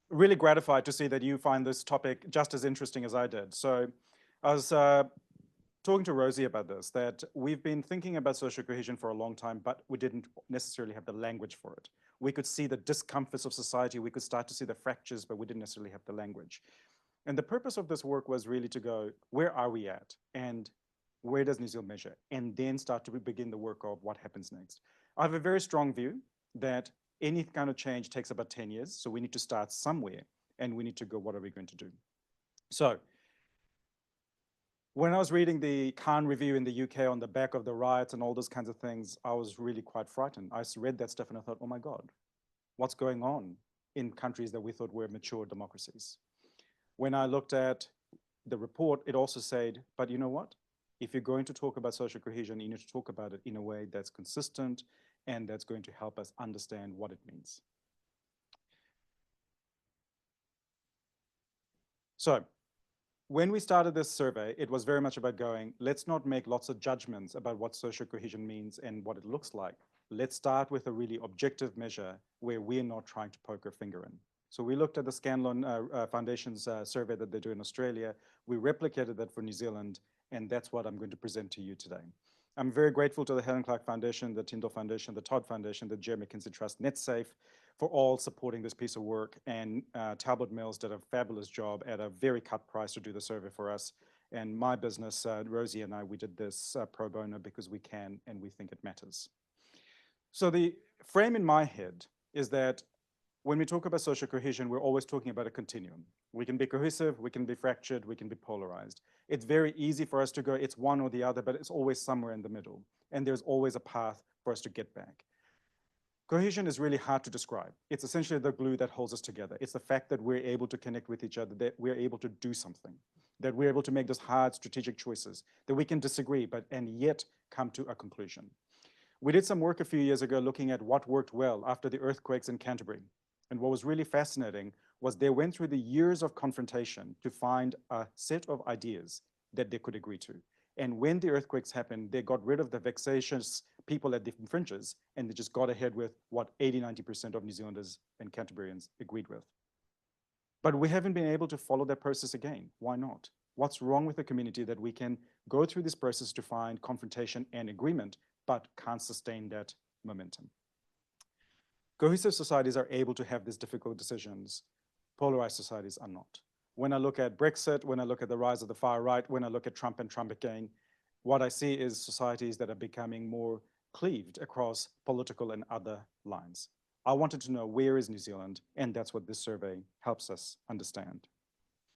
really gratified to see that you find this topic just as interesting as I did. So I was talking to Rosie about this, that we've been thinking about social cohesion for a long time, but we didn't necessarily have the language for it. We could see the discomforts of society, we could start to see the fractures, but we didn't necessarily have the language. And the purpose of this work was really to go, where are we at? And where does New Zealand measure? And then start to begin the work of what happens next. I have a very strong view that any kind of change takes about 10 years. So we need to start somewhere and we need to go, what are we going to do? So when I was reading the Khan review in the UK on the back of the riots and all those kinds of things, I was really quite frightened. I read that stuff and I thought, oh my God, what's going on in countries that we thought were mature democracies? When I looked at the report, it also said, but you know what? If you're going to talk about social cohesion, you need to talk about it in a way that's consistent and that's going to help us understand what it means. So when we started this survey, it was very much about going, let's not make lots of judgments about what social cohesion means and what it looks like. Let's start with a really objective measure where we're not trying to poke our finger in. So we looked at the Scanlon Foundation's survey that they do in Australia. We replicated that for New Zealand, and that's what I'm going to present to you today. I'm very grateful to the Helen Clark Foundation, the Tyndall Foundation, the Todd Foundation, the Jerry McKinsey Trust, NetSafe, for all supporting this piece of work. And Talbot Mills did a fabulous job at a very cut price to do the survey for us. And my business, Rosie and I, we did this pro bono because we can and we think it matters. So the frame in my head is that when we talk about social cohesion, we're always talking about a continuum. We can be cohesive, we can be fractured, we can be polarized. It's very easy for us to go, it's one or the other, but it's always somewhere in the middle. And there's always a path for us to get back. Cohesion is really hard to describe. It's essentially the glue that holds us together. It's the fact that we're able to connect with each other, that we're able to do something, that we're able to make those hard strategic choices, that we can disagree, and yet come to a conclusion. We did some work a few years ago looking at what worked well after the earthquakes in Canterbury. And what was really fascinating was they went through the years of confrontation to find a set of ideas that they could agree to. And when the earthquakes happened, they got rid of the vexatious people at different fringes, and they just got ahead with what 80, 90% of New Zealanders and Canterburyans agreed with. But we haven't been able to follow that process again. Why not? What's wrong with the community that we can go through this process to find confrontation and agreement, but can't sustain that momentum? Cohesive societies are able to have these difficult decisions. Polarized societies are not. When I look at Brexit, when I look at the rise of the far right, when I look at Trump and Trump again, what I see is societies that are becoming more cleaved across political and other lines. I wanted to know, where is New Zealand? And that's what this survey helps us understand.